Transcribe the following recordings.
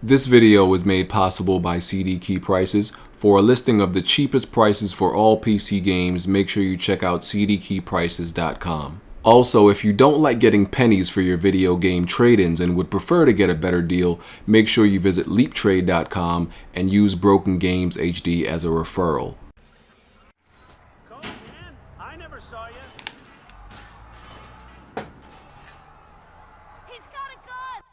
This video was made possible by CD Key Prices. For a listing of the cheapest prices for all PC games, make sure you check out cdkeyprices.com. Also, if you don't like getting pennies for your video game trade-ins and would prefer to get a better deal, make sure you visit leaptrade.com and use Broken Games HD as a referral. I never saw you. He's got a gun!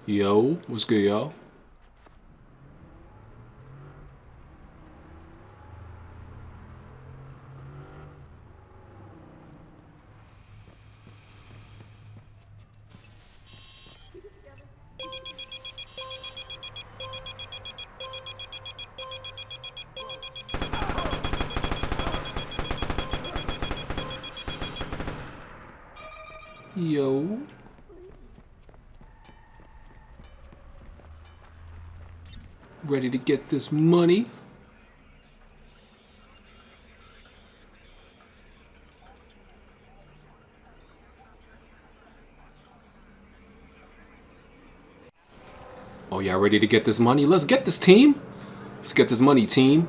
Yo, what's good, y'all? Yo. Ready to get this money? Oh, y'all ready to get this money? Let's get this, team. Let's get this money, team.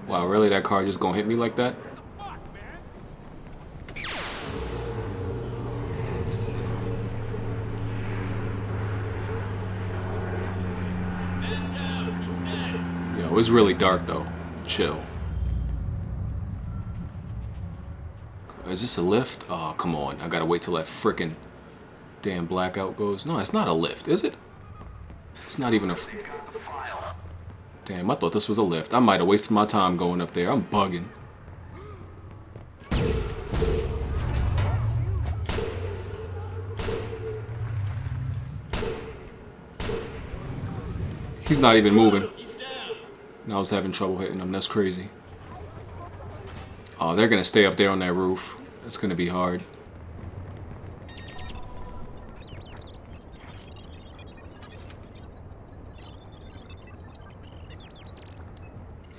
Wow, really? That car just gonna hit me like that? Yo, it's really dark though. Chill. Is this a lift? Oh, come on. I gotta wait till that frickin' damn blackout goes. No, it's not a lift, is it? It's not even a... Damn, I thought this was a lift. I might have wasted my time going up there. I'm bugging. He's not even moving. And I was having trouble hitting him. That's crazy. Oh, they're gonna stay up there on that roof. That's gonna be hard.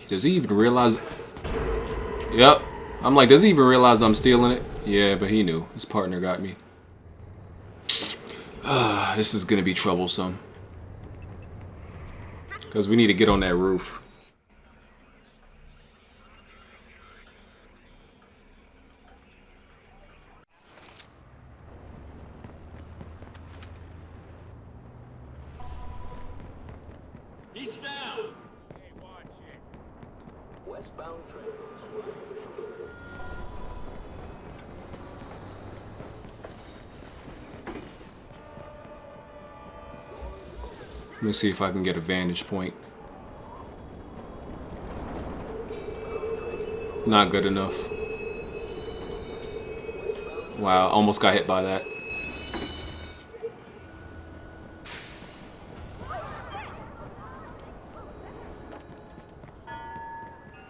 Does he even realize? Yep. I'm like, does he even realize I'm stealing it? Yeah, but he knew. His partner got me. This is gonna be troublesome. Because we need to get on that roof. He's down. Hey, watch it. Westbound train. Let me see if I can get a vantage point. Not good enough. Wow, almost got hit by that.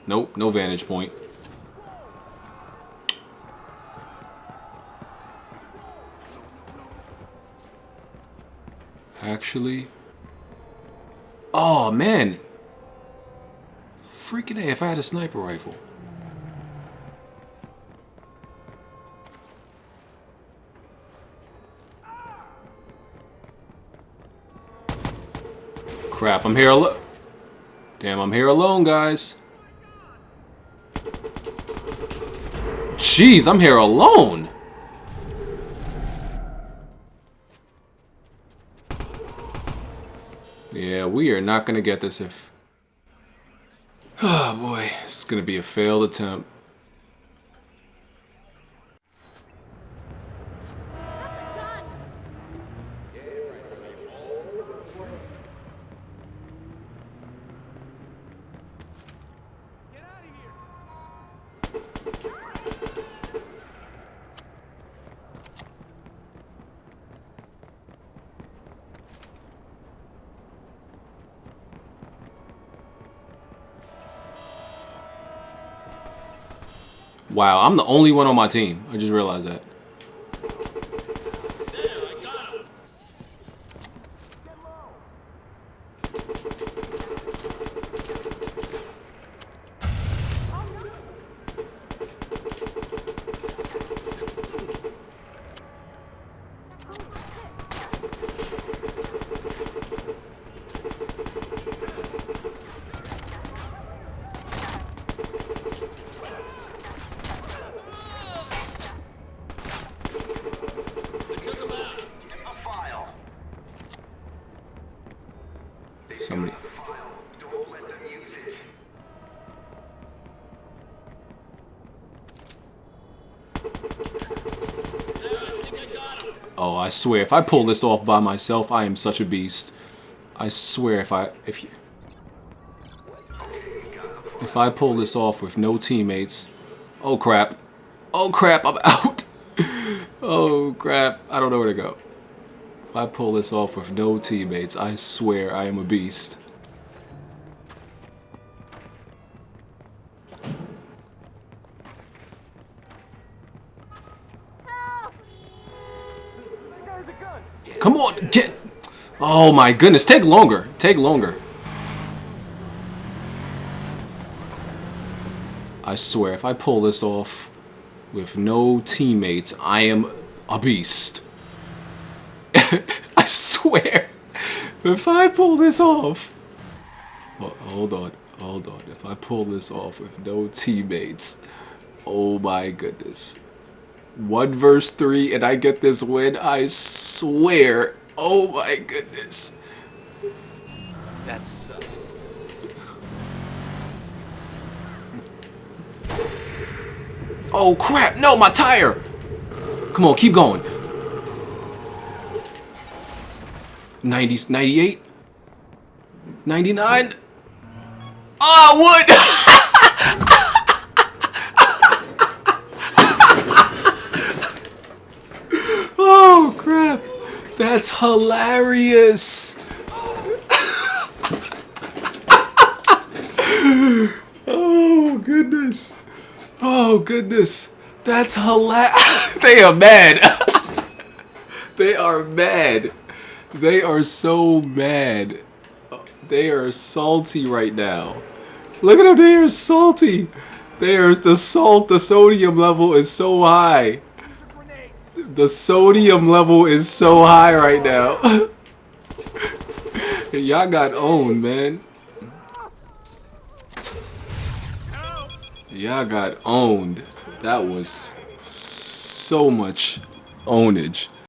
Nope, no vantage point. Actually... Oh, man! Freaking A, if I had a sniper rifle. Crap, I'm here alone. Damn, I'm here alone, guys. Jeez, I'm here alone. Yeah, we are not gonna get this if... Oh boy, this is gonna be a failed attempt. Wow, I'm the only one on my team. I just realized that. Somebody. Oh, I swear, if I pull this off by myself, I am such a beast. I swear, if I pull this off with no teammates, oh crap, I'm out. Oh crap, I don't know where to go. If I pull this off with no teammates, I swear I am a beast. Come on, get. Oh my goodness, take longer. Take longer. I swear, if I pull this off with no teammates, I am a beast. I swear, if I pull this off. Oh, hold on. If I pull this off with no teammates, oh my goodness. 1 versus 3 and I get this win, I swear. Oh my goodness. That sucks. Oh crap, no, my tire. Come on, keep going. 90s, 98, 99. Oh, wood. Oh crap, that's hilarious. Oh goodness. Oh goodness. That's hilarious. They are mad. They are mad. They are so mad. They are salty right now. Look at them, they are salty. The sodium level is so high. The sodium level is so high right now. Y'all got owned, man. Y'all got owned. That was so much ownage.